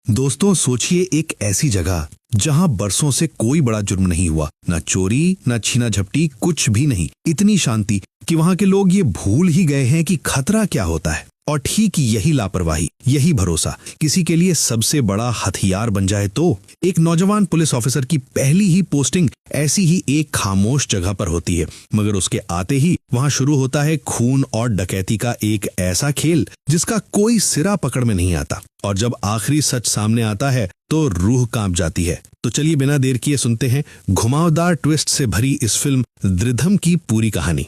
दोस्तों सोचिए एक ऐसी जगह जहां बरसों से कोई बड़ा जुर्म नहीं हुआ, न चोरी न छीना झपटी, कुछ भी नहीं। इतनी शांति कि वहां के लोग ये भूल ही गए हैं कि खतरा क्या होता है। और ठीक यही लापरवाही, यही भरोसा किसी के लिए सबसे बड़ा हथियार बन जाए तो एक नौजवान पुलिस ऑफिसर की पहली ही पोस्टिंग ऐसी ही एक खामोश जगह पर होती है, मगर उसके आते ही वहां शुरू होता है खून और डकैती का एक ऐसा खेल जिसका कोई सिरा पकड़ में नहीं आता। और जब आखिरी सच सामने आता है तो रूह कांप जाती है। तो चलिए बिना देर किए सुनते हैं घुमावदार ट्विस्ट से भरी इस फिल्म द्रिधम की पूरी कहानी।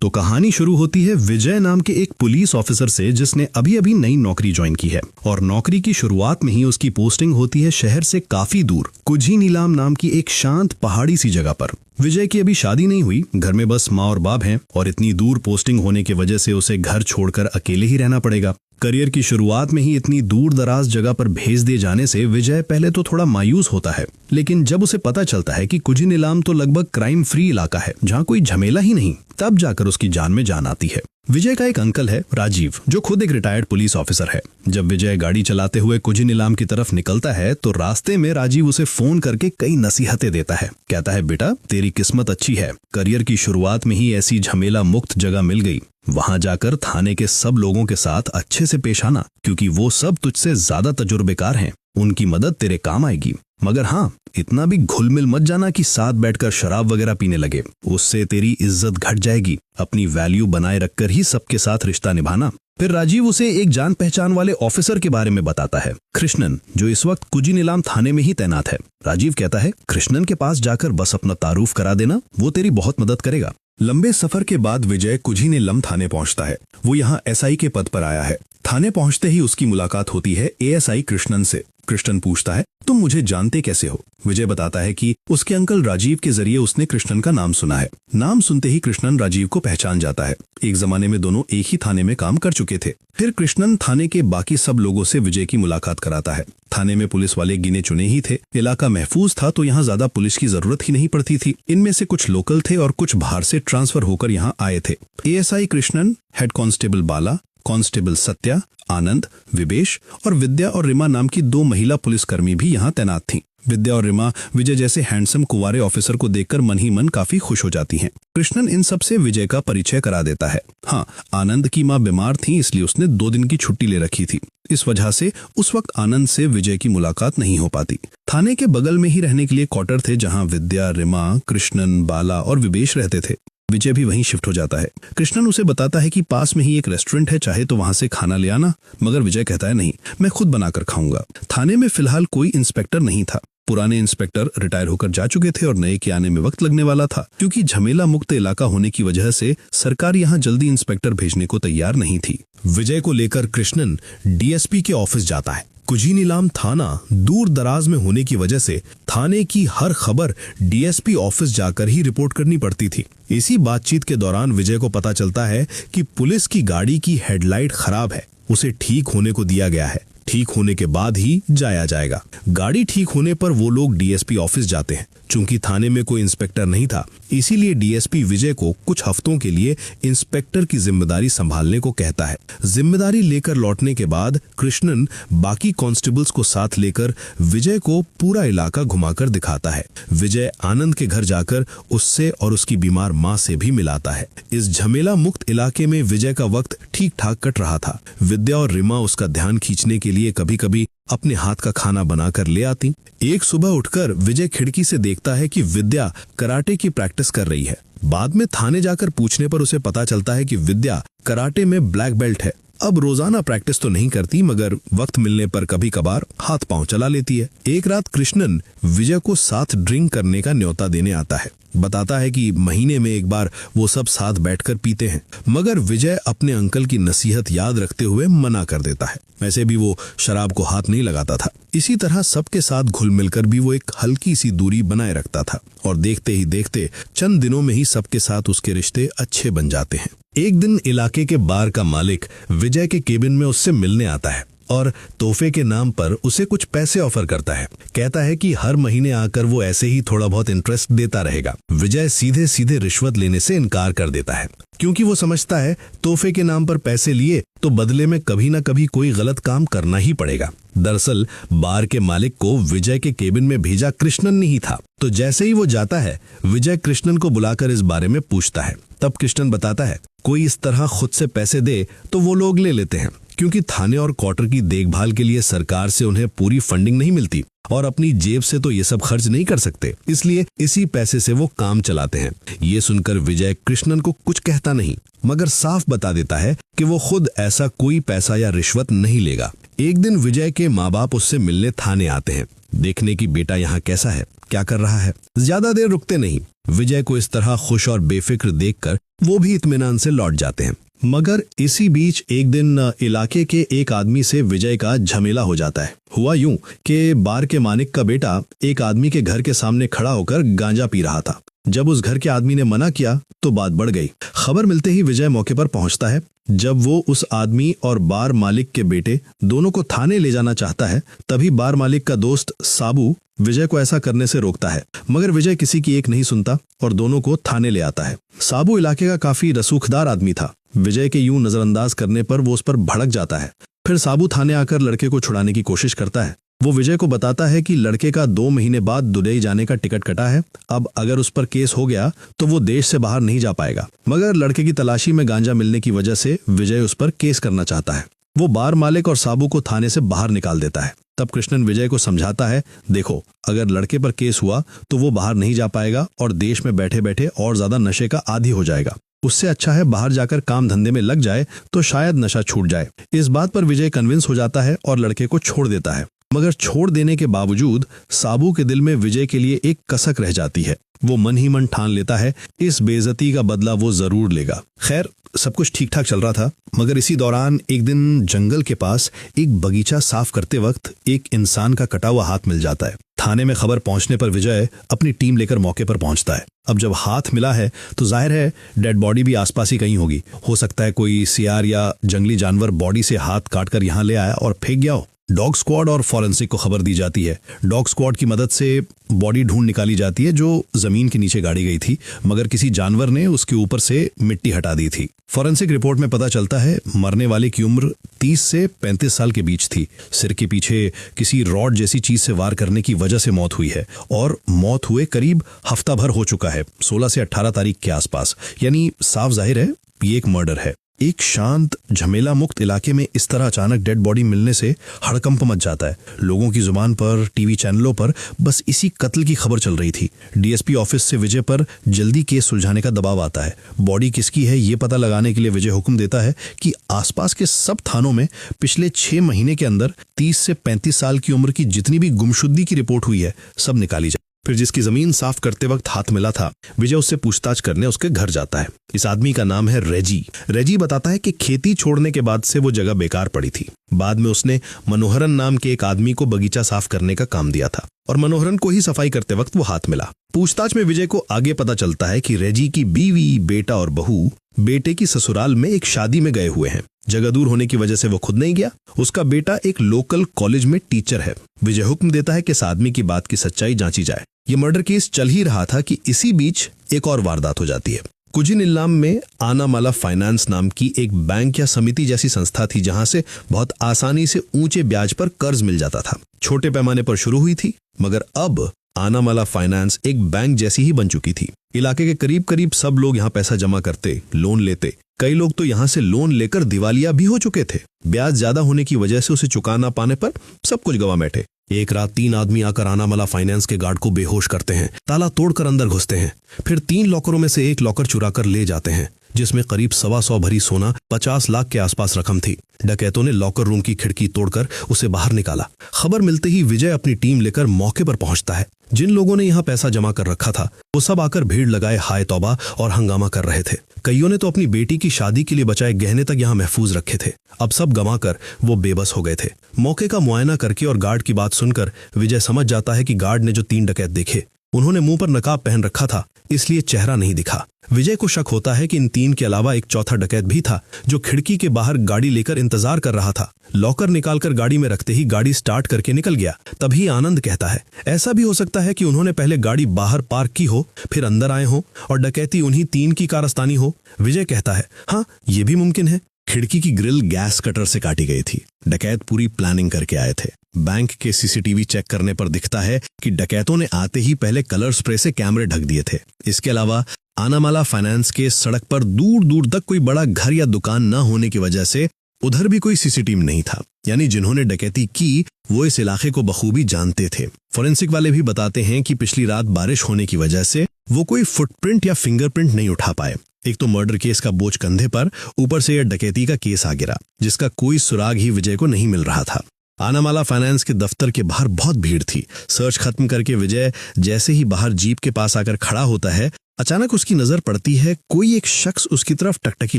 तो कहानी शुरू होती है विजय नाम के एक पुलिस ऑफिसर से जिसने अभी अभी नई नौकरी ज्वाइन की है। और नौकरी की शुरुआत में ही उसकी पोस्टिंग होती है शहर से काफी दूर कुजी नीलाम नाम की एक शांत पहाड़ी सी जगह पर। विजय की अभी शादी नहीं हुई, घर में बस माँ और बाप हैं और इतनी दूर पोस्टिंग होने की वजह से उसे घर छोड़कर अकेले ही रहना पड़ेगा। करियर की शुरुआत में ही इतनी दूर दराज जगह पर भेज दिए जाने से विजय पहले तो थोड़ा मायूस होता है, लेकिन जब उसे पता चलता है कि कुजी नीलाम तो लगभग क्राइम फ्री इलाका है जहाँ कोई झमेला ही नहीं, तब जाकर उसकी जान में जान आती है। विजय का एक अंकल है राजीव, जो खुद एक रिटायर्ड पुलिस ऑफिसर है। जब विजय गाड़ी चलाते हुए कुजी नीलाम की तरफ निकलता है तो रास्ते में राजीव उसे फोन करके कई नसीहतें देता है। कहता है, बेटा तेरी किस्मत अच्छी है, करियर की शुरुआत में ही ऐसी झमेला मुक्त जगह मिल गई। वहां जाकर थाने के सब लोगों के साथ अच्छे से पेश आना, क्योंकि वो सब तुझसे ज्यादा तजुर्बेकार हैं। उनकी मदद तेरे काम आएगी। मगर हाँ, इतना भी घुल मिल मत जाना कि साथ बैठकर शराब वगैरह पीने लगे, उससे तेरी इज्जत घट जाएगी। अपनी वैल्यू बनाए रखकर ही सबके साथ रिश्ता निभाना। फिर राजीव उसे एक जान पहचान वाले ऑफिसर के बारे में बताता है, कृष्णन, जो इस वक्त कुजी नीलाम थाने में ही तैनात है। राजीव कहता है, कृष्णन के पास जाकर बस अपना तारुफ करा देना, वो तेरी बहुत मदद करेगा। लंबे सफर के बाद विजय कुजी नीलाम थाने पहुंचता है। वो यहाँ एसआई के पद पर आया है। थाने पहुंचते ही उसकी मुलाकात होती है एएसआई कृष्णन से। कृष्णन पूछता है, तुम मुझे जानते कैसे हो? विजय बताता है कि उसके अंकल राजीव के जरिए उसने कृष्णन का नाम सुना है। नाम सुनते ही कृष्णन राजीव को पहचान जाता है। एक जमाने में दोनों एक ही थाने में काम कर चुके थे। फिर कृष्णन थाने के बाकी सब लोगों से विजय की मुलाकात कराता है। थाने में पुलिस वाले गिने चुने ही थे। इलाका महफूज था तो यहाँ ज्यादा पुलिस की जरूरत ही नहीं पड़ती थी। इनमें से कुछ लोकल थे और कुछ बाहर से ट्रांसफर होकर यहाँ आए थे। एएसआई कृष्णन, हेड कांस्टेबल बाला, कांस्टेबल सत्या, आनंद, विवेश और विद्या और रिमा नाम की 2 महिला पुलिसकर्मी भी यहाँ तैनात थीं। विद्या और रिमा विजय जैसे हैंडसम कुंवारे ऑफिसर को देखकर मन ही मन काफी खुश हो जाती हैं। कृष्णन इन सब से विजय का परिचय करा देता है। हाँ, आनंद की माँ बीमार थी, इसलिए उसने 2 दिन की छुट्टी ले रखी थी। इस वजह से उस वक्त आनंद से विजय की मुलाकात नहीं हो पाती। थाने के बगल में ही रहने के लिए क्वार्टर थे जहाँ विद्या, रिमा, कृष्णन, बाला और विवेश रहते थे। विजय भी वहीं शिफ्ट हो जाता है। कृष्णन उसे बताता है कि पास में ही एक रेस्टोरेंट है, चाहे तो वहां से खाना ले आना। मगर विजय कहता है, नहीं, मैं खुद बनाकर खाऊंगा। थाने में फिलहाल कोई इंस्पेक्टर नहीं था। पुराने इंस्पेक्टर रिटायर होकर जा चुके थे और नए के आने में वक्त लगने वाला था, क्योंकि झमेला मुक्त इलाका होने की वजह से सरकार यहाँ जल्दी इंस्पेक्टर भेजने को तैयार नहीं थी। विजय को लेकर कृष्णन डीएसपी के ऑफिस जाता है। कुजी नीलाम थाना दूर दराज में होने की वजह से थाने की हर खबर डीएसपी ऑफिस जाकर ही रिपोर्ट करनी पड़ती थी। इसी बातचीत के दौरान विजय को पता चलता है कि पुलिस की गाड़ी की हेडलाइट खराब है, उसे ठीक होने को दिया गया है। ठीक होने के बाद ही जाया जाएगा। गाड़ी ठीक होने पर वो लोग डीएसपी ऑफिस जाते हैं। चूंकि थाने में कोई इंस्पेक्टर नहीं था, इसीलिए डीएसपी विजय को कुछ हफ्तों के लिए इंस्पेक्टर की जिम्मेदारी संभालने को कहता है। जिम्मेदारी लेकर लौटने के बाद कृष्णन बाकी कांस्टेबल्स को साथ लेकर विजय को पूरा इलाका घुमाकर दिखाता है। विजय आनंद के घर जाकर उससे और उसकी बीमार माँ से भी मिलाता है। इस झमेला मुक्त इलाके में विजय का वक्त ठीक ठाक कट रहा था। विद्या और रिमा उसका ध्यान खींचने के लिए कभी कभी अपने हाथ का खाना बनाकर ले आती। एक सुबह उठकर विजय खिड़की से देखता है कि विद्या कराटे की प्रैक्टिस कर रही है। बाद में थाने जाकर पूछने पर उसे पता चलता है कि विद्या कराटे में ब्लैक बेल्ट है। अब रोजाना प्रैक्टिस तो नहीं करती, मगर वक्त मिलने पर कभी कभार हाथ पांव चला लेती है। एक रात कृष्णन विजय को साथ ड्रिंक करने का न्योता देने आता है। बताता है कि महीने में एक बार वो सब साथ बैठकर पीते हैं, मगर विजय अपने अंकल की नसीहत याद रखते हुए मना कर देता है। वैसे भी वो शराब को हाथ नहीं लगाता था। इसी तरह सबके साथ घुल मिलकर भी वो एक हल्की सी दूरी बनाए रखता था और देखते ही देखते चंद दिनों में ही सबके साथ उसके रिश्ते अच्छे बन जाते हैं। एक दिन इलाके के बार का मालिक विजय के केबिन में उससे मिलने आता है और तोहफे के नाम पर उसे कुछ पैसे ऑफर करता है। कहता है कि हर महीने आकर वो ऐसे ही थोड़ा बहुत इंटरेस्ट देता रहेगा। विजय सीधे सीधे रिश्वत लेने से इनकार कर देता है। क्योंकि वो समझता है तोहफे के नाम पर पैसे लिए तो बदले में कभी ना कभी कोई गलत काम करना ही पड़ेगा। दरअसल बार के मालिक को विजय के केबिन में भेजा कृष्णन ही था। तो जैसे ही वो जाता है, विजय कृष्णन को बुलाकर इस बारे में पूछता है। तब कृष्णन बताता है कोई इस तरह खुद से पैसे दे तो वो लोग ले लेते हैं, क्योंकि थाने और क्वार्टर की देखभाल के लिए सरकार से उन्हें पूरी फंडिंग नहीं मिलती और अपनी जेब से तो ये सब खर्च नहीं कर सकते, इसलिए इसी पैसे से वो काम चलाते हैं। ये सुनकर विजय कृष्णन को कुछ कहता नहीं, मगर साफ बता देता है कि वो खुद ऐसा कोई पैसा या रिश्वत नहीं लेगा। एक दिन विजय के माँ बाप उससे मिलने थाने आते हैं, देखने की बेटा यहाँ कैसा है, क्या कर रहा है। ज्यादा देर रुकते नहीं, विजय को इस तरह खुश और बेफिक्र देखकर वो भी इत्मीनान से लौट जाते हैं। मगर इसी बीच एक दिन इलाके के एक आदमी से विजय का झमेला हो जाता है। हुआ यूं कि बार के मालिक का बेटा एक आदमी के घर के सामने खड़ा होकर गांजा पी रहा था। जब उस घर के आदमी ने मना किया तो बात बढ़ गई। खबर मिलते ही विजय मौके पर पहुंचता है। जब वो उस आदमी और बार मालिक के बेटे दोनों को थाने ले जाना चाहता है, तभी बार मालिक का दोस्त साबू विजय को ऐसा करने से रोकता है, मगर विजय किसी की एक नहीं सुनता और दोनों को थाने ले आता है। साबू इलाके का काफी रसूखदार आदमी था। विजय के यूं नजरअंदाज करने पर वो उस पर भड़क जाता है। फिर साबू थाने आकर लड़के को छुड़ाने की कोशिश करता है। वो विजय को बताता है कि लड़के का 2 महीने बाद दुबई जाने का टिकट कटा है। अब अगर उस पर केस हो गया तो वो देश से बाहर नहीं जा पाएगा, मगर लड़के की तलाशी में गांजा मिलने की वजह से विजय उस पर केस करना चाहता है। वो बार मालिक और साबू को थाने से बाहर निकाल देता है। तब कृष्णन विजय को समझाता है, देखो अगर लड़के पर केस हुआ तो वो बाहर नहीं जा पाएगा और देश में बैठे बैठे और ज्यादा नशे का आदी हो जाएगा। उससे अच्छा है बाहर जाकर काम धंधे में लग जाए तो शायद नशा छूट जाए। इस बात पर विजय कन्विंस हो जाता है और लड़के को छोड़ देता है। मगर छोड़ देने के बावजूद साबू के दिल में विजय के लिए एक कसक रह जाती है। वो मन ही मन ठान लेता है इस बेइज्जती का बदला वो जरूर लेगा। खैर सब कुछ ठीक ठाक चल रहा था, मगर इसी दौरान एक दिन जंगल के पास एक बगीचा साफ करते वक्त एक इंसान का कटा हुआ हाथ मिल जाता है। थाने में खबर पहुंचने पर विजय अपनी टीम लेकर मौके पर पहुंचता है। अब जब हाथ मिला है तो जाहिर है डेड बॉडी भी आसपास ही कहीं होगी। हो सकता है कोई सियार या जंगली जानवर बॉडी से हाथ काटकर यहाँ ले आया और फेंक गया हो। डॉग स्क्वाड और फॉरेंसिक को खबर दी जाती है। डॉग स्क्वाड की मदद से बॉडी ढूंढ निकाली जाती है जो जमीन के नीचे गाड़ी गई थी, मगर किसी जानवर ने उसके ऊपर से मिट्टी हटा दी थी। फॉरेंसिक रिपोर्ट में पता चलता है मरने वाले की उम्र 30 से 35 साल के बीच थी। सिर के पीछे किसी रॉड जैसी चीज से वार करने की वजह से मौत हुई है और मौत हुए करीब हफ्ता भर हो चुका है, 16 से 18 तारीख के आसपास। यानी साफ जाहिर है ये एक मर्डर है। एक शांत झमेला मुक्त इलाके में इस तरह अचानक डेड बॉडी मिलने से हड़कंप मच जाता है। लोगों की जुबान पर, टीवी चैनलों पर बस इसी कत्ल की खबर चल रही थी। डीएसपी ऑफिस से विजय पर जल्दी केस सुलझाने का दबाव आता है। बॉडी किसकी है ये पता लगाने के लिए विजय हुक्म देता है कि आसपास के सब थानों में पिछले 6 महीने के अंदर 30 से 35 साल की उम्र की जितनी भी गुमशुदगी की रिपोर्ट हुई है सब निकाली जाए। फिर जिसकी जमीन साफ करते वक्त हाथ मिला था, विजय उससे पूछताछ करने उसके घर जाता है। इस आदमी का नाम है रेजी। रेजी बताता है कि खेती छोड़ने के बाद से वो जगह बेकार पड़ी थी। बाद में उसने मनोहरन नाम के एक आदमी को बगीचा साफ करने का काम दिया था और मनोहरन को ही सफाई करते वक्त वो हाथ मिला। पूछताछ में विजय को आगे पता चलता है कि रेजी की बीवी, बेटा और बहू बेटे की ससुराल में एक शादी में गए हुए हैं। जगह दूर होने की वजह से वो खुद नहीं गया। उसका बेटा एक लोकल कॉलेज में टीचर है। विजय हुक्म देता है कि इस आदमी की बात की सच्चाई जांची जाए। ये मर्डर केस चल ही रहा था कि इसी बीच एक और वारदात हो जाती है। कुजिनिल्लाम में आनामाला फाइनेंस नाम की एक बैंक या समिति जैसी संस्था थी जहां से बहुत आसानी से ऊंचे ब्याज पर कर्ज मिल जाता था। छोटे पैमाने पर शुरू हुई थी, मगर अब आनामाला फाइनेंस एक बैंक जैसी ही बन चुकी थी। इलाके के करीब करीब सब लोग यहाँ पैसा जमा करते, लोन लेते। कई लोग तो यहाँ से लोन लेकर दिवालिया भी हो चुके थे। ब्याज ज्यादा होने की वजह से उसे चुका ना पाने पर सब कुछ गवा बैठे। एक रात 3 आदमी आकर आनामाला फाइनेंस के गार्ड को बेहोश करते हैं, ताला तोड़कर अंदर घुसते हैं, फिर 3 लॉकरों में से एक लॉकर चुरा कर ले जाते हैं जिसमें करीब 125 भरी सोना 50 लाख के आसपास रकम थी। डकैतों ने लॉकर रूम की खिड़की तोड़कर उसे बाहर निकाला। खबर मिलते ही विजय अपनी टीम लेकर मौके पर पहुंचता है। जिन लोगों ने यहाँ पैसा जमा कर रखा था वो सब आकर भीड़ लगाए हाय तौबा और हंगामा कर रहे थे। कईयों ने तो अपनी बेटी की शादी के लिए बचाए गहने तक यहाँ महफूज रखे थे। अब सब गंवाकर वो बेबस हो गए थे। मौके का मुआयना करके और गार्ड की बात सुनकर विजय समझ जाता है कि गार्ड ने जो 3 डकैत देखे उन्होंने मुंह पर नकाब पहन रखा था, इसलिए चेहरा नहीं दिखा। विजय को शक होता है कि इन 3 के अलावा एक चौथा डकैत भी था जो खिड़की के बाहर गाड़ी लेकर इंतजार कर रहा था। लॉकर निकालकर गाड़ी में रखते ही गाड़ी स्टार्ट करके निकल गया। तभी आनंद कहता है ऐसा भी हो सकता है कि उन्होंने पहले गाड़ी बाहर पार्क की हो, फिर अंदर आए हो और डकैती उन्हीं 3 की कारस्तानी हो। विजय कहता है हाँ, ये भी मुमकिन है। खिड़की की ग्रिल गैस कटर से काटी गई थी। डकैत पूरी प्लानिंग करके आए थे। बैंक के सीसीटीवी चेक करने पर दिखता है कि डकैतों ने आते ही पहले कलर स्प्रे से कैमरे ढक दिए थे। इसके अलावा आनामाला फाइनेंस के सड़क पर दूर दूर तक कोई बड़ा घर या दुकान न होने की वजह से उधर भी कोई सीसीटीवी नहीं था। यानी जिन्होंने डकैती की वो इस इलाके को बखूबी जानते थे। फोरेंसिक वाले भी बताते हैं कि पिछली रात बारिश होने की वजह से वो कोई फुटप्रिंट या फिंगरप्रिंट नहीं उठा पाए। एक तो मर्डर केस का बोझ कंधे पर, ऊपर से यह डकैती का केस आ गिरा जिसका कोई सुराग ही विजय को नहीं मिल रहा था। आनामाला फाइनेंस के दफ्तर के बाहर बहुत भीड़ थी। सर्च खत्म करके विजय जैसे ही बाहर जीप के पास आकर खड़ा होता है, अचानक उसकी नजर पड़ती है कोई एक शख्स उसकी तरफ टकटकी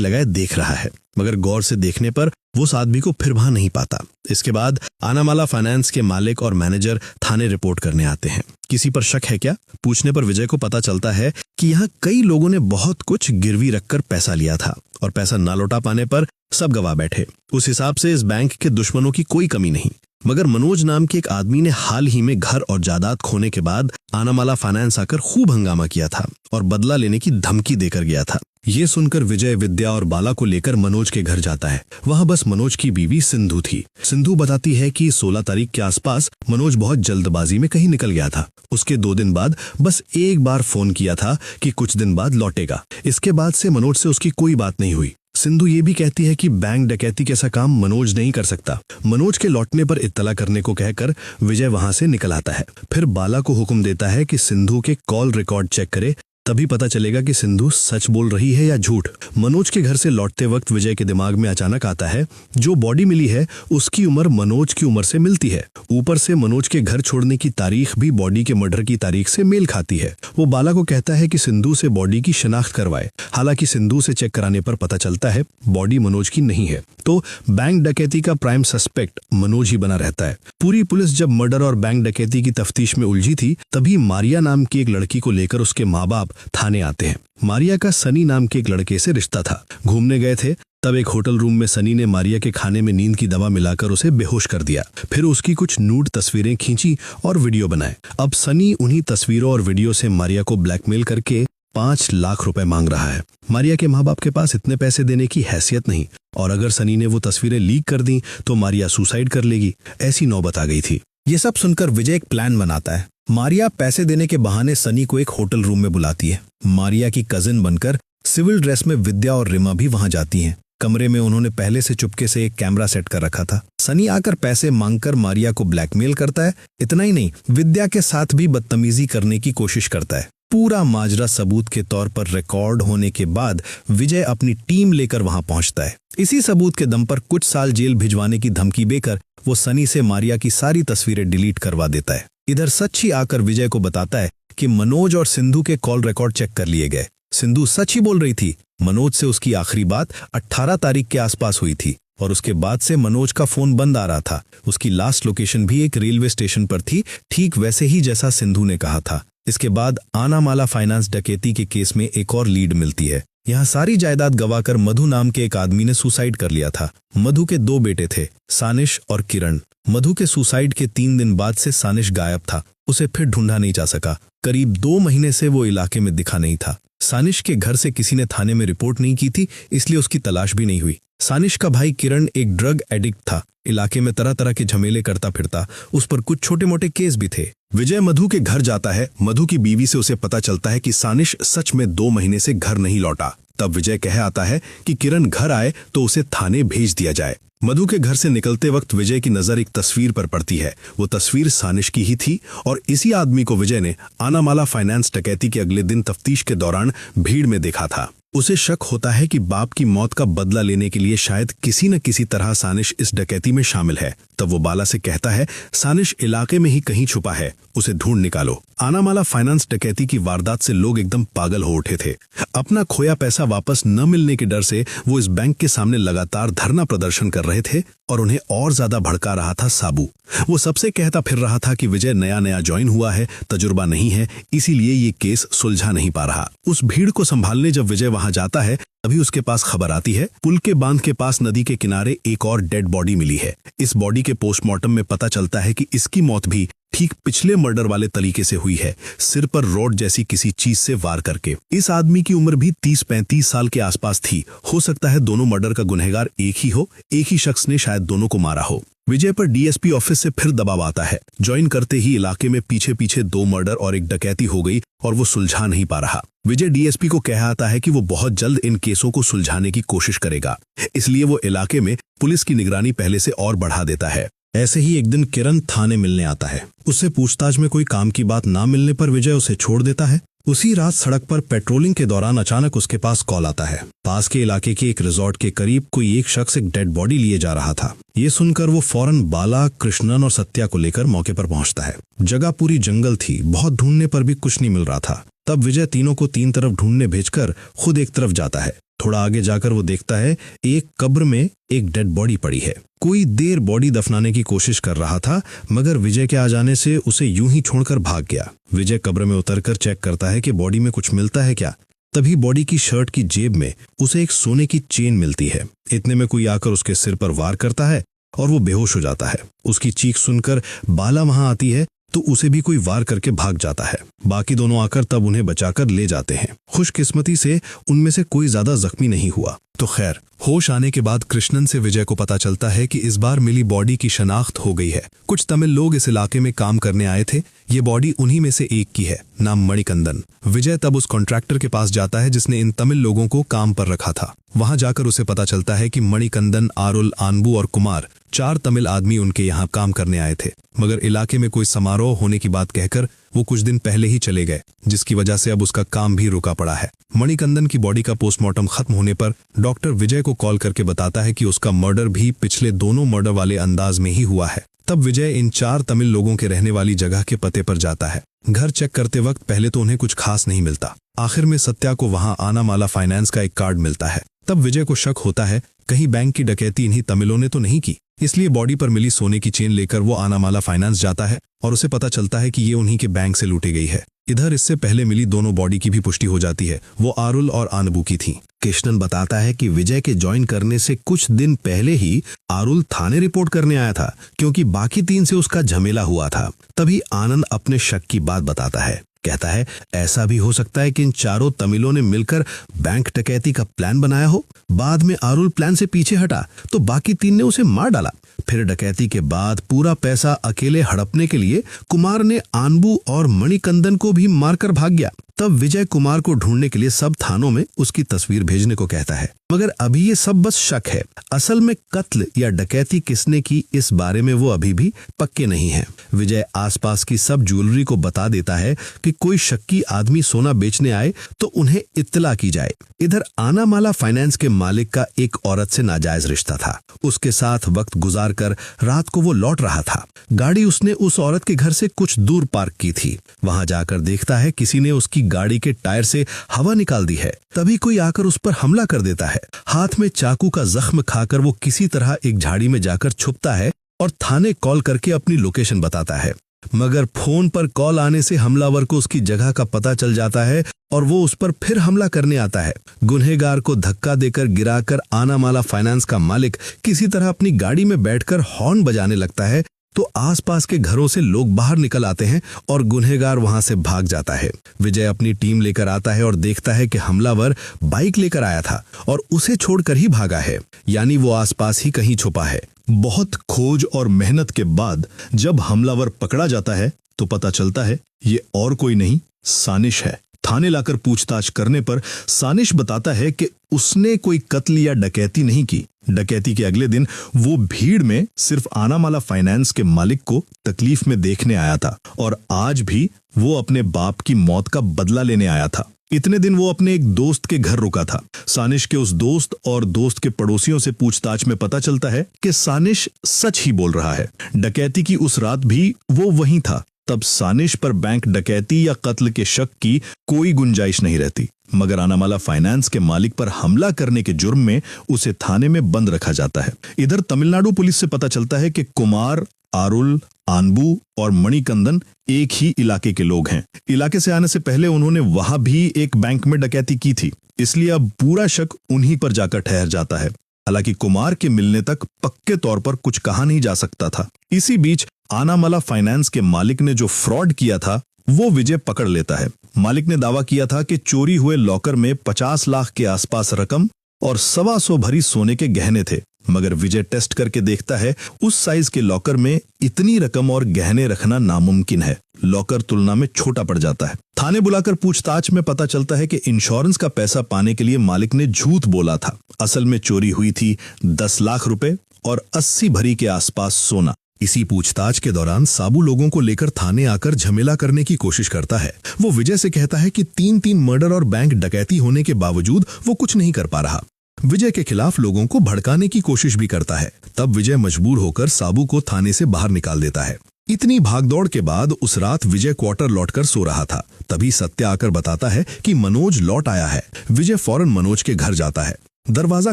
लगाए देख रहा है, मगर गौर से देखने पर वो उस आदमी को फिर वहां नहीं पाता। इसके बाद आनामाला फाइनेंस के मालिक और मैनेजर थाने रिपोर्ट करने आते हैं। किसी पर शक है क्या? पूछने पर विजय को पता चलता है कि यहाँ कई लोगों ने बहुत कुछ गिरवी रखकर पैसा लिया था और पैसा ना लौटा पाने पर सब गवा बैठे। उस हिसाब से इस बैंक के दुश्मनों की कोई कमी नहीं। मगर मनोज नाम के एक आदमी ने हाल ही में घर और जायदाद खोने के बाद आनामाला फाइनेंस आकर खूब हंगामा किया था और बदला लेने की धमकी देकर गया था। ये सुनकर विजय विद्या और बाला को लेकर मनोज के घर जाता है। वहाँ बस मनोज की बीवी सिंधु थी। सिंधु बताती है कि 16 तारीख के आसपास मनोज बहुत जल्दबाजी में कहीं निकल गया था। उसके 2 दिन बाद बस एक बार फोन किया था कि कुछ दिन बाद लौटेगा। इसके बाद से मनोज से उसकी कोई बात नहीं हुई। सिंधु ये भी कहती है कि बैंक डकैती कैसा काम मनोज नहीं कर सकता। मनोज के लौटने पर इत्तला करने को कहकर विजय वहां से निकल आता है। फिर बाला को हुक्म देता है कि सिंधु के कॉल रिकॉर्ड चेक करे, तभी पता चलेगा कि सिंधु सच बोल रही है या झूठ। मनोज के घर से लौटते वक्त विजय के दिमाग में अचानक आता है जो बॉडी मिली है उसकी उम्र मनोज की उम्र से मिलती है। ऊपर से मनोज के घर छोड़ने की तारीख भी बॉडी के मर्डर की तारीख से मेल खाती है। वो बाला को कहता है कि सिंधु से बॉडी की शिनाख्त करवाए। हालांकि सिंधु से चेक कराने पर पता चलता है बॉडी मनोज की नहीं है। तो बैंक डकैती का प्राइम सस्पेक्ट मनोज ही बना रहता है। पूरी पुलिस जब मर्डर और बैंक डकैती की तफ्तीश में उलझी थी, तभी मारिया नाम की एक लड़की को लेकर उसके माँ बाप थाने आते हैं। मारिया का सनी नाम के एक लड़के से रिश्ता था। घूमने गए थे, तब एक होटल रूम में सनी ने मारिया के खाने में नींद की दवा मिलाकर उसे बेहोश कर दिया। फिर उसकी कुछ नूड तस्वीरें खींची और वीडियो बनाए। अब सनी उन्हीं तस्वीरों और वीडियो से मारिया को ब्लैकमेल करके 5 लाख रुपए मांग रहा है। मारिया के माँ बाप के पास इतने पैसे देने की हैसियत नहीं, और अगर सनी ने वो तस्वीरें लीक कर दी तो मारिया सुसाइड कर लेगी। ऐसी नौबत आ गई थी। ये सब सुनकर विजय एक प्लान बनाता है। मारिया पैसे देने के बहाने सनी को एक होटल रूम में बुलाती है। मारिया की कजिन बनकर सिविल ड्रेस में विद्या और रिमा भी वहां जाती हैं। कमरे में उन्होंने पहले से चुपके से एक कैमरा सेट कर रखा था। सनी आकर पैसे मांगकर मारिया को ब्लैकमेल करता है। इतना ही नहीं, विद्या के साथ भी बदतमीजी करने की कोशिश करता है। पूरा माजरा सबूत के तौर पर रिकॉर्ड होने के बाद विजय अपनी टीम लेकर वहां पहुंचता है। इसी सबूत के दम पर कुछ साल जेल भिजवाने की धमकी देकर वो सनी से मारिया की सारी तस्वीरें डिलीट करवा देता है। इधर सच्ची आकर विजय को बताता है कि मनोज और सिंधु के कॉल रिकॉर्ड चेक कर लिए गए। सिंधु सच ही बोल रही थी। मनोज से उसकी आखिरी बात 18 तारीख के आसपास हुई थी और उसके बाद से मनोज का फोन बंद आ रहा था। उसकी लास्ट लोकेशन भी एक रेलवे स्टेशन पर थी, ठीक वैसे ही जैसा सिंधु ने कहा था। इसके बाद आनामाला फाइनेंस डकैती के केस में एक और लीड मिलती है। यहाँ सारी जायदाद गवाकर मधु नाम के एक आदमी ने सुसाइड कर लिया था। मधु के 2 बेटे थे, सानिश और किरण। मधु के सुसाइड के 3 दिन बाद से सानिश गायब था। उसे फिर ढूंढा नहीं जा सका। करीब 2 महीने से वो इलाके में दिखा नहीं था। सानिश के घर से किसी ने थाने में रिपोर्ट नहीं की थी, इसलिए उसकी तलाश भी नहीं हुई। सानिश का भाई किरण एक ड्रग एडिक्ट था। इलाके में तरह तरह के झमेले करता फिरता। उस पर कुछ छोटे मोटे केस भी थे। विजय मधु के घर जाता है। मधु की बीवी से उसे पता चलता है कि सानिश सच में 2 महीने से घर नहीं लौटा। तब विजय कह आता है कि किरण घर आए तो उसे थाने भेज दिया जाए। मधु के घर से निकलते वक्त विजय की नजर एक तस्वीर पर पड़ती है। वो तस्वीर सानिश की ही थी और इसी आदमी को विजय ने आनामाला फाइनेंस डकैती के अगले दिन तफ्तीश के दौरान भीड़ में देखा था। उसे शक होता है कि बाप की मौत का बदला लेने के लिए शायद किसी न किसी तरह सानिश इस डकैती में शामिल है। तब वो बाला से कहता है सानिश इलाके में ही कहीं छुपा है, उसे ढूंढ निकालो। आनामाला फाइनेंस डकैती की वारदात से लोग एकदम पागल हो उठे थे। अपना खोया पैसा वापस न मिलने के डर से वो इस बैंक के सामने लगातार धरना प्रदर्शन कर रहे थे और उन्हें और ज्यादा भड़का रहा था साबू। वो सबसे कहता फिर रहा था कि विजय नया नया ज्वाइन हुआ है, तजुर्बा नहीं है, इसीलिए ये केस सुलझा नहीं पा रहा। उस भीड़ को संभालने जब विजय वहां जाता है तभी उसके पास खबर आती है पुल के बांध के पास नदी के किनारे एक और डेड बॉडी मिली है। इस बॉडी के पोस्टमार्टम में पता चलता है कि इसकी मौत भी ठीक पिछले मर्डर वाले तरीके से हुई है, सिर पर रॉड जैसी किसी चीज से वार करके। इस आदमी की उम्र भी 30-35 साल के आसपास थी। हो सकता है दोनों मर्डर का गुनहगार एक ही हो, एक ही शख्स ने शायद दोनों को मारा हो। विजय पर डीएसपी ऑफिस से फिर दबाव आता है। ज्वाइन करते ही इलाके में पीछे पीछे 2 मर्डर और एक डकैती हो गई और वो सुलझा नहीं पा रहा। विजय डीएसपी को कह आता है कि वो बहुत जल्द इन केसों को सुलझाने की कोशिश करेगा, इसलिए वो इलाके में पुलिस की निगरानी पहले से और बढ़ा देता है। ऐसे ही एक दिन किरण थाने मिलने आता है। उससे पूछताछ में कोई काम की बात ना मिलने पर विजय उसे छोड़ देता है। उसी रात सड़क पर पेट्रोलिंग के दौरान अचानक उसके पास कॉल आता है। पास के इलाके के एक रिजॉर्ट के करीब कोई एक शख्स एक डेड बॉडी लिए जा रहा था। ये सुनकर वो फौरन बाला, कृष्णन और सत्या को लेकर मौके पर पहुंचता है। जगह पूरी जंगल थी, बहुत ढूंढने पर भी कुछ नहीं मिल रहा था। तब विजय तीनों को 3 तरफ ढूंढने भेजकर खुद एक तरफ जाता है। थोड़ा आगे जाकर वो देखता है एक कब्र में एक डेड बॉडी पड़ी है। कोई देर बॉडी दफनाने की कोशिश कर रहा था, मगर विजय के आ जाने से उसे यूं ही छोड़कर भाग गया। विजय कब्र में उतरकर चेक करता है कि बॉडी में कुछ मिलता है क्या। तभी बॉडी की शर्ट की जेब में उसे एक सोने की चेन मिलती है। इतने में कोई आकर उसके सिर पर वार करता है और वो बेहोश हो जाता है। उसकी चीख सुनकर बाला वहां आती है तो उसे भी कोई वार करके भाग जाता है। बाकी दोनों आकर तब उन्हें बचाकर ले जाते हैं। खुशकिस्मती से उनमें से कोई ज्यादा जख्मी नहीं हुआ। तो खैर, होश आने के बाद कृष्णन से विजय को पता चलता है कि इस बार मिली बॉडी की शनाख्त हो गई है। कुछ तमिल लोग इस इलाके में काम करने आए थे। ये बॉडी उन्हीं में से एक की है, नाम मणिकंदन। विजय तब उस कॉन्ट्रैक्टर के पास जाता है जिसने इन तमिल लोगों को काम पर रखा था। वहां जाकर उसे पता चलता है कि मणिकंदन, आरुल, आनबू और कुमार 4 तमिल आदमी उनके यहाँ काम करने आए थे, मगर इलाके में कोई समारोह होने की बात कहकर वो कुछ दिन पहले ही चले गए, जिसकी वजह से अब उसका काम भी रुका पड़ा है। मणिकंदन की बॉडी का पोस्टमार्टम खत्म होने पर डॉक्टर विजय को कॉल करके बताता है कि उसका मर्डर भी पिछले दोनों मर्डर वाले अंदाज में ही हुआ है। तब विजय इन 4 तमिल लोगों के रहने वाली जगह के पते पर जाता है। घर चेक करते वक्त पहले तो उन्हें कुछ खास नहीं मिलता। आखिर में सत्या को वहां आनामाला फाइनेंस का एक कार्ड मिलता है। तब विजय को शक होता है कहीं बैंक की डकैती इन्हीं तमिलों ने तो नहीं की। इसलिए बॉडी पर मिली सोने की चेन लेकर वो आनामाला फाइनेंस जाता है और उसे पता चलता है कि ये उन्हीं के बैंक से लूटी गई है। इधर इससे पहले मिली दोनों बॉडी की भी पुष्टि हो जाती है। वो आरुल और आनबू की थी। कृष्णन बताता है कि विजय के ज्वाइन करने से कुछ दिन पहले ही आरुल थाने रिपोर्ट करने आया था, क्योंकि बाकी 3 से उसका झमेला हुआ था। तभी आनंद अपने शक की बात बताता है। कहता है ऐसा भी हो सकता है कि इन 4 तमिलों ने मिलकर बैंक डकैती का प्लान बनाया हो। बाद में आरुल प्लान से पीछे हटा तो बाकी 3 ने उसे मार डाला। फिर डकैती के बाद पूरा पैसा अकेले हड़पने के लिए कुमार ने आनबू और मणिकंदन को भी मारकर भाग गया। तब विजय कुमार को ढूंढने के लिए सब थानों में उसकी तस्वीर भेजने को कहता है, मगर अभी ये सब बस शक है। असल में कत्ल या डकैती किसने की, इस बारे में वो अभी भी पक्के नहीं है। विजय आसपास की सब ज्वेलरी को बता देता है कि कोई शक्की आदमी सोना बेचने आए तो उन्हें इत्तला की जाए। इधर आनामाला फाइनेंस के मालिक का एक औरत से नाजायज रिश्ता था। उसके साथ वक्त गुजार कर रात को वो लौट रहा था। गाड़ी उसने उस औरत के घर से कुछ दूर पार्क की थी। वहां जाकर देखता है किसी ने उसकी गाड़ी के टायर से हवा निकाल दी है। तभी कोई आकर उस पर हमला कर देता है। हाथ में चाकू का जख्म खाकर वो किसी तरह एक झाड़ी में जाकर छुपता है और थाने कॉल करके अपनी लोकेशन बताता है, मगर फोन पर कॉल आने से हमलावर को उसकी जगह का पता चल जाता है और वो उस पर फिर हमला करने आता है। गुनहगार को धक्का देकर गिराकर आनामाला फाइनेंस का मालिक किसी तरह अपनी गाड़ी में बैठकर हॉर्न बजाने लगता है तो आसपास के घरों से लोग बाहर निकल आते हैं और गुनहगार वहां से भाग जाता है। विजय अपनी टीम लेकर आता है और देखता है कि हमलावर बाइक लेकर आया था और उसे छोड़कर ही भागा है, यानी वो आसपास ही कहीं छुपा है। बहुत खोज और मेहनत के बाद जब हमलावर पकड़ा जाता है तो पता चलता है ये और कोई नहीं, सानिश है। थाने लाकर पूछताछ करने पर सानिश बताता है कि उसने कोई कत्ल या डकैती नहीं की। डकैती के अगले दिन वो भीड़ में सिर्फ आनामाला फाइनेंस के मालिक को तकलीफ में देखने आया था और आज भी वो अपने बाप की मौत का बदला लेने आया था। इतने दिन वो अपने एक दोस्त के घर रुका था। सानिश के उस दोस्त और दोस्त के पड़ोसियों से पूछताछ में पता चलता है कि सानिश सच ही बोल रहा है। डकैती की उस रात भी वो वहीं था। तब सानिश पर बैंक डकैती या कत्ल के शक की कोई गुंजाइश नहीं रहती, मगर आनामाला फाइनेंस के मालिक पर हमला करने के जुर्म में उसे थाने में बंद रखा जाता है। इधर तमिलनाडु पुलिस से पता चलता है कि कुमार, आरुल, आनबू और मणिकंदन एक ही इलाके के लोग हैं। इलाके से आने से पहले उन्होंने वहां भी एक बैंक में डकैती की थी, इसलिए अब पूरा शक उन्हीं पर जाकर ठहर जाता है। हालांकि कुमार के मिलने तक पक्के तौर पर कुछ कहा नहीं जा सकता था। इसी बीच आनामाला फाइनेंस के मालिक ने जो फ्रॉड किया था वो विजय पकड़ लेता है। मालिक ने दावा किया था कि चोरी हुए लॉकर में 50 लाख के आसपास रकम और 125 भरी सोने के गहने थे, मगर विजय टेस्ट करके देखता है उस साइज के लॉकर में इतनी रकम और गहने रखना नामुमकिन है। लॉकर तुलना में छोटा पड़ जाता है। थाने बुलाकर पूछताछ में पता चलता है कि इंश्योरेंस का पैसा पाने के लिए मालिक ने झूठ बोला था। असल में चोरी हुई थी 10 लाख रुपए और 80 भरी के आसपास सोना। इसी पूछताछ के दौरान साबू लोगों को लेकर थाने आकर झमेला करने की कोशिश करता है। वो विजय से कहता है कि 3 मर्डर और बैंक डकैती होने के बावजूद वो कुछ नहीं कर पा रहा। विजय के खिलाफ लोगों को भड़काने की कोशिश भी करता है। तब विजय मजबूर होकर साबू को थाने से बाहर निकाल देता है। इतनी भागदौड़ के बाद उस रात विजय क्वार्टर लौटकर सो रहा था। तभी सत्य आकर बताता है कि मनोज लौट आया है। विजय फौरन मनोज के घर जाता है। दरवाजा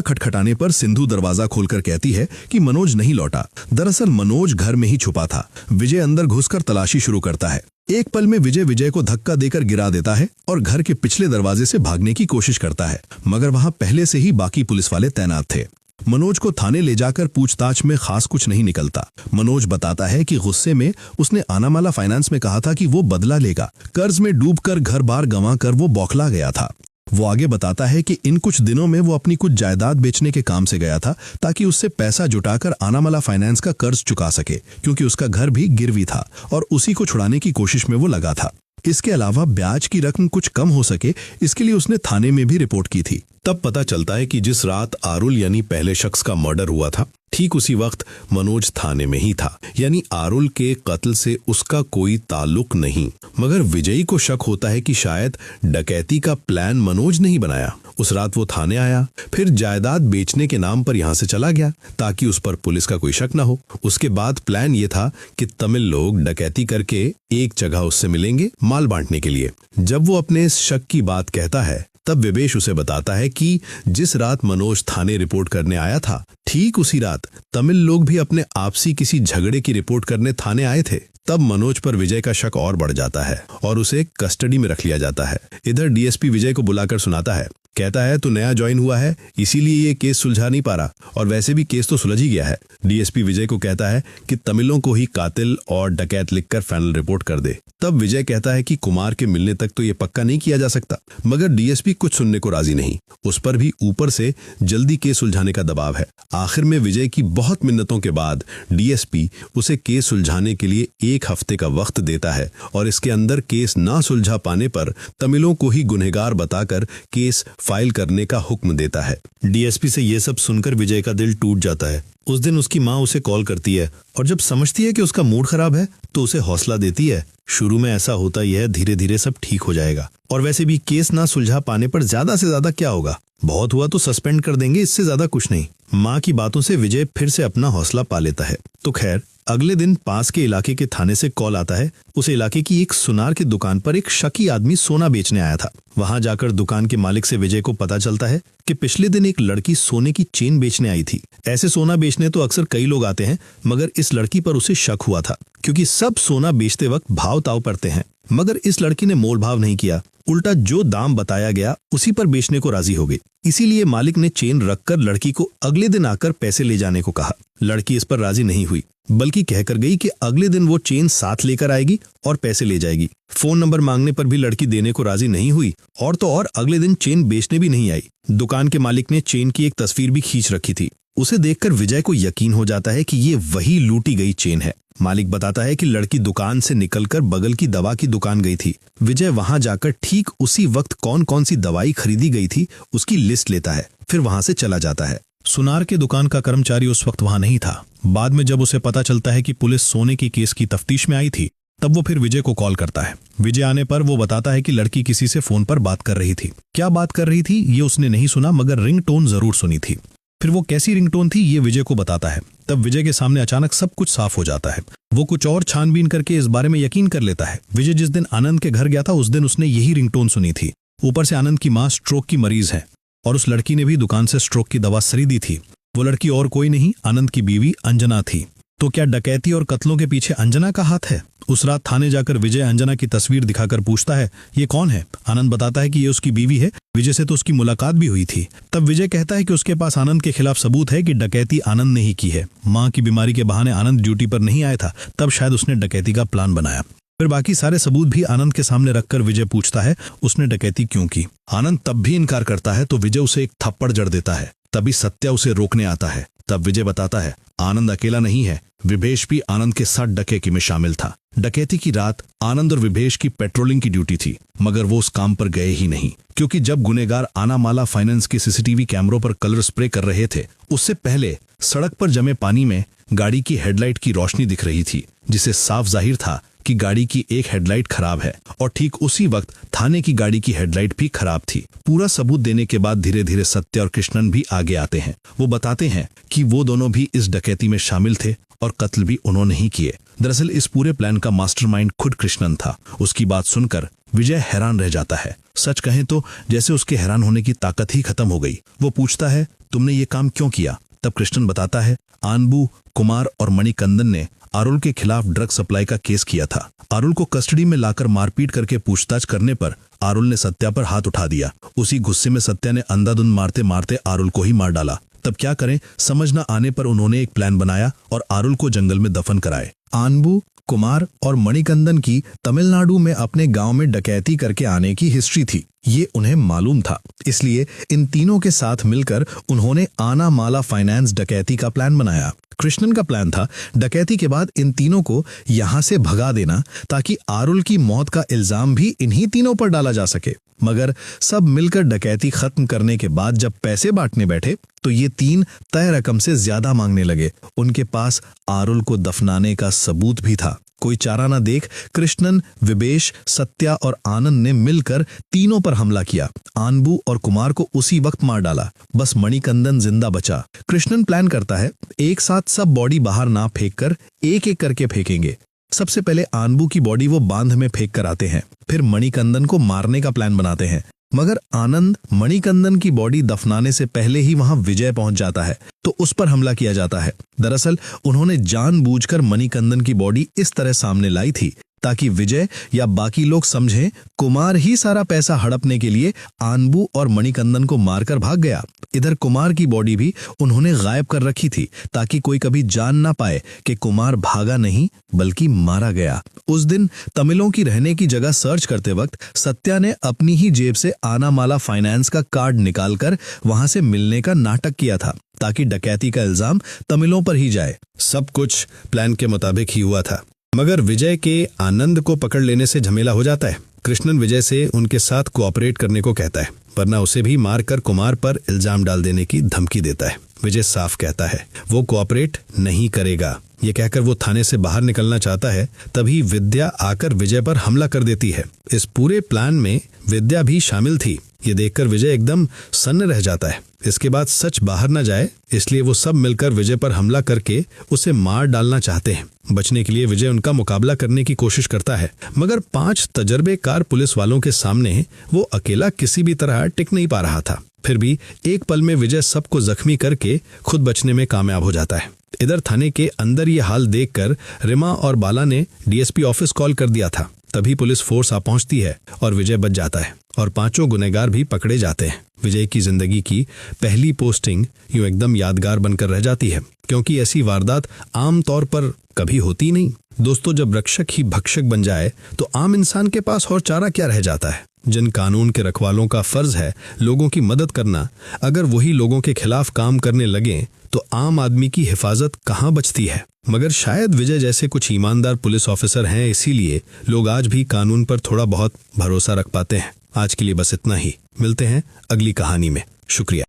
खटखटाने पर सिंधु दरवाजा खोलकर कहती है कि मनोज नहीं लौटा। दरअसल मनोज घर में ही छुपा था। विजय अंदर घुसकर तलाशी शुरू करता है। एक पल में विजय को धक्का देकर गिरा देता है और घर के पिछले दरवाजे से भागने की कोशिश करता है, मगर वहां पहले से ही बाकी पुलिस वाले तैनात थे। मनोज को थाने ले जाकर पूछताछ में खास कुछ नहीं निकलता। मनोज बताता है कि गुस्से में उसने आनामाला फाइनेंस में कहा था कि वो बदला लेगा। कर्ज में डूबकर घर बार गंवाकर वो बौखला गया था। वो आगे बताता है कि इन कुछ दिनों में वो अपनी कुछ जायदाद बेचने के काम से गया था ताकि उससे पैसा जुटाकर आनामाला फाइनेंस का कर्ज चुका सके, क्योंकि उसका घर भी गिरवी था और उसी को छुड़ाने की कोशिश में वो लगा था। इसके अलावा ब्याज की रकम कुछ कम हो सके, इसके लिए उसने थाने में भी रिपोर्ट की थी। तब पता चलता है कि जिस रात आरुल यानी पहले शख्स का मर्डर हुआ था, ठीक उसी वक्त मनोज थाने में ही था। यानी आरुल के कत्ल से उसका कोई ताल्लुक नहीं। मगर विजयी को शक होता है कि शायद डकैती का प्लान मनोज नहीं बनाया। उस रात वो थाने आया, फिर जायदाद बेचने के नाम पर यहाँ से चला गया ताकि उस पर पुलिस का कोई शक न हो। उसके बाद प्लान ये था कि तमिल लोग डकैती करके एक जगह उससे मिलेंगे माल बांटने के लिए। जब वो अपने इस शक की बात कहता है, तब विवेश उसे बताता है कि जिस रात मनोज थाने रिपोर्ट करने आया था, ठीक उसी रात तमिल लोग भी अपने आपसी किसी झगड़े की रिपोर्ट करने थाने आए थे। तब मनोज पर विजय का शक और बढ़ जाता है और उसे कस्टडी में रख लिया जाता है। इधर डीएसपी विजय को बुलाकर सुनाता है। कहता है तू नया ज्वाइन हुआ है, इसीलिए ये केस सुलझा नहीं पा रहा, और वैसे भी केस तो सुलझ ही गया है। डीएसपी विजय को कहता है कि तमिलों को ही कातिल और डकैत लिखकर फाइनल रिपोर्ट कर दे। तब विजय कहता है कि कुमार के मिलने तक तो ये पक्का नहीं किया जा सकता, मगर डीएसपी कुछ सुनने को राजी नहीं। उस पर भी ऊपर से जल्दी केस सुलझाने का दबाव है। आखिर में विजय की बहुत मिन्नतों के बाद डीएसपी उसे केस सुलझाने के लिए 1 हफ्ते का वक्त देता है, और इसके अंदर केस ना सुलझा पाने पर तमिलों को ही गुनहगार बताकर केस फाइल करने का हुक्म देता है। डीएसपी से ये सब सुनकर विजय का दिल टूट जाता है। उस दिन उसकी माँ उसे कॉल करती है और जब समझती है कि उसका मूड खराब है तो उसे हौसला देती है। शुरू में ऐसा होता ही है, धीरे धीरे सब ठीक हो जाएगा। और वैसे भी केस ना सुलझा पाने पर ज्यादा से ज्यादा क्या होगा, बहुत हुआ तो सस्पेंड कर देंगे, इससे ज्यादा कुछ नहीं। माँ की बातों से विजय फिर से अपना हौसला पा लेता है। तो खैर, अगले दिन पास के इलाके के थाने से कॉल आता है। उस इलाके की एक सुनार की दुकान पर एक शकी आदमी सोना बेचने आया था। वहां जाकर दुकान के मालिक से विजय को पता चलता है कि पिछले दिन एक लड़की सोने की चेन बेचने आई थी। ऐसे सोना बेचने तो अक्सर कई लोग आते हैं, मगर इस लड़की पर उसे शक हुआ था, क्योंकि सब सोना बेचते वक्त भाव ताव करते हैं। मगर इस लड़की ने मोल भाव नहीं किया, उल्टा जो दाम बताया गया उसी पर बेचने को राजी हो गई। इसीलिए मालिक ने चेन रखकर लड़की को अगले दिन आकर पैसे ले जाने को कहा। लड़की इस पर राजी नहीं हुई, बल्कि कहकर गई कि अगले दिन वो चेन साथ लेकर आएगी और पैसे ले जाएगी। फोन नंबर मांगने पर भी लड़की देने को राजी नहीं हुई, और तो और अगले दिन चेन बेचने भी नहीं आई। दुकान के मालिक ने चेन की एक तस्वीर भी खींच रखी थी। उसे देखकर विजय को यकीन हो जाता है कि ये वही लूटी गई चेन है। मालिक बताता है कि लड़की दुकान से निकलकर बगल की दवा की दुकान गई थी। विजय वहां जाकर ठीक उसी वक्त कौन कौन सी दवाई खरीदी गई थी उसकी लिस्ट लेता है, फिर वहां से चला जाता है। सुनार के दुकान का कर्मचारी उस वक्त वहां नहीं था। बाद में जब उसे पता चलता है कि पुलिस सोने की केस की तफ्तीश में आई थी, तब वो फिर विजय को कॉल करता है। विजय आने पर वो बताता है कि लड़की किसी से फोन पर बात कर रही थी। क्या बात कर रही थी ये उसने नहीं सुना, मगर रिंगटोन जरूर सुनी थी। फिर वो कैसी रिंगटोन थी ये विजय को बताता है। तब विजय के सामने अचानक सब कुछ साफ हो जाता है। वो कुछ और छानबीन करके इस बारे में यकीन कर लेता है। विजय जिस दिन आनंद के घर गया था उस दिन उसने यही रिंगटोन सुनी थी। ऊपर से आनंद की माँ स्ट्रोक की मरीज है और उस लड़की ने भी दुकान से स्ट्रोक की दवा खरीदी थी। वो लड़की और कोई नहीं, आनंद की बीवी अंजना थी। तो क्या डकैती और कत्लों के पीछे अंजना का हाथ है? उस रात थाने जाकर विजय अंजना की तस्वीर दिखाकर पूछता है, ये कौन है? आनंद बताता है कि ये उसकी बीवी है। विजय से तो उसकी मुलाकात भी हुई थी। तब विजय कहता है कि उसके पास आनंद के खिलाफ सबूत है कि डकैती आनंद ने ही की है। मां की बीमारी के बहाने आनंद ड्यूटी पर नहीं आया था, तब शायद उसने डकैती का प्लान बनाया। फिर बाकी सारे सबूत भी आनंद के सामने रखकर विजय पूछता है, उसने डकैती क्यों की? आनंद तब भी इनकार करता है तो विजय उसे एक थप्पड़ जड़ देता है। तभी सत्या उसे रोकने आता है। तब विजय बताता है, आनंद अकेला नहीं है, विभेश भी आनंद के साथ डकैती में शामिल था। डकैती की रात आनंद और विभेश की पेट्रोलिंग की ड्यूटी थी, मगर वो उस काम पर गए ही नहीं, क्योंकि जब गुनेगार आनामाला फाइनेंस के सीसीटीवी कैमरों पर कलर स्प्रे कर रहे थे, उससे पहले सड़क पर जमे पानी में गाड़ी की हेडलाइट की रोशनी दिख रही थी, जिसे साफ जाहिर था कि गाड़ी की एक हेडलाइट खराब है। और ठीक उसी वक्त थाने की गाड़ी की हेडलाइट भी खराब थी। पूरा सबूत देने के बाद धीरे धीरे सत्य और कृष्णन भी आगे आते हैं। वो बताते हैं कि वो दोनों भी इस डकैती में शामिल थे और कत्ल भी उन्होंने ही किए। दरअसल इस पूरे प्लान का मास्टरमाइंड खुद कृष्णन था। उसकी बात सुनकर विजय हैरान रह जाता है। सच कहें तो जैसे उसके हैरान होने की ताकत ही खत्म हो गई। वो पूछता है, तुमने ये काम क्यों किया? तब कृष्णन बताता है, आनबू, कुमार और मणिकंदन ने आरुल के खिलाफ ड्रग सप्लाई का केस किया था। आरुल को कस्टडी में लाकर मारपीट करके पूछताछ करने पर आरुल ने सत्या पर हाथ उठा दिया। उसी गुस्से में सत्या ने अंधाधुंध मारते मारते आरुल को ही मार डाला। तब क्या करें समझ न आने पर उन्होंने एक प्लान बनाया और आरुल को जंगल में दफन कराए। आनबू, कुमार और मणिकंदन की तमिलनाडु में अपने गांव में डकैती करके आने की हिस्ट्री थी, ये उन्हें मालूम था। इसलिए इन तीनों के साथ मिलकर उन्होंने आनामाला फाइनेंस डकैती का प्लान बनाया। कृष्णन का प्लान था डकैती के बाद इन तीनों को यहां से भगा देना, ताकि आरुल की मौत का इल्जाम भी इन्हीं तीनों पर डाला जा सके। मगर सब मिलकर डकैती खत्म करने के बाद जब पैसे बांटने बैठे तो ये तीन तय रकम से ज्यादा मांगने लगे। उनके पास आरुल को दफनाने का सबूत भी था। कोई चारा न देख कृष्णन, विभेश, सत्या और आनंद ने मिलकर तीनों पर हमला किया। आनबू और कुमार को उसी वक्त मार डाला। बस मणिकंदन जिंदा बचा। कृष्णन प्लान करता है एक साथ सब बॉडी बाहर ना फेंक कर एक एक करके फेंकेंगे। सबसे पहले आनबू की बॉडी वो बांध में फेंक कर आते हैं, फिर मणिकंदन को मारने का प्लान बनाते हैं। मगर आनंद मणिकंदन की बॉडी दफनाने से पहले ही वहां विजय पहुंच जाता है, तो उस पर हमला किया जाता है। दरअसल उन्होंने जानबूझकर मणिकंदन की बॉडी इस तरह सामने लाई थी ताकि विजय या बाकी लोग समझें कुमार ही सारा पैसा हड़पने के लिए आनबू और मणिकंदन को मारकर भाग गया। इधर कुमार की बॉडी भी उन्होंने गायब कर रखी थी ताकि कोई कभी जान ना पाए कि कुमार भागा नहीं बल्कि मारा गया। उस दिन तमिलों की रहने की जगह सर्च करते वक्त सत्या ने अपनी ही जेब से आनामाला फाइनेंस का कार्ड निकालकर वहां से मिलने का नाटक किया था ताकि डकैती का इल्जाम तमिलों पर ही जाए। सब कुछ प्लान के मुताबिक ही हुआ था, मगर विजय के आनंद को पकड़ लेने से झमेला हो जाता है। कृष्णन विजय से उनके साथ कोऑपरेट करने को कहता है, वरना उसे भी मारकर कुमार पर इल्जाम डाल देने की धमकी देता है। विजय साफ कहता है वो कोऑपरेट नहीं करेगा। ये कहकर वो थाने से बाहर निकलना चाहता है, तभी विद्या आकर विजय पर हमला कर देती है। इस पूरे प्लान में विद्या भी शामिल थी। ये देखकर विजय एकदम सन्न रह जाता है। इसके बाद सच बाहर न जाए इसलिए वो सब मिलकर विजय पर हमला करके उसे मार डालना चाहते हैं। बचने के लिए विजय उनका मुकाबला करने की कोशिश करता है, मगर 5 तजर्बेकार पुलिस वालों के सामने वो अकेला किसी भी तरह टिक नहीं पा रहा था। फिर भी एक पल में विजय सबको जख्मी करके खुद बचने में कामयाब हो जाता है। इधर थाने के अंदर ये हाल देखकर रिमा और बाला ने डीएसपी ऑफिस कॉल कर दिया था। तभी पुलिस फोर्स आ पहुंचती है और विजय बच जाता है और 5 गुनहगार भी पकड़े जाते हैं। विजय की जिंदगी की पहली पोस्टिंग यूं एकदम यादगार बनकर रह जाती है, क्योंकि ऐसी वारदात आम तौर पर कभी होती नहीं। दोस्तों, जब रक्षक ही भक्षक बन जाए तो आम इंसान के पास और चारा क्या रह जाता है। जिन कानून के रखवालों का फर्ज है लोगों की मदद करना, अगर वही लोगों के खिलाफ काम करने लगे तो आम आदमी की हिफाजत कहाँ बचती है। मगर शायद विजय जैसे कुछ ईमानदार पुलिस ऑफिसर हैं, इसीलिए लोग आज भी कानून पर थोड़ा बहुत भरोसा रख पाते हैं। आज के लिए बस इतना ही। मिलते हैं अगली कहानी में। शुक्रिया।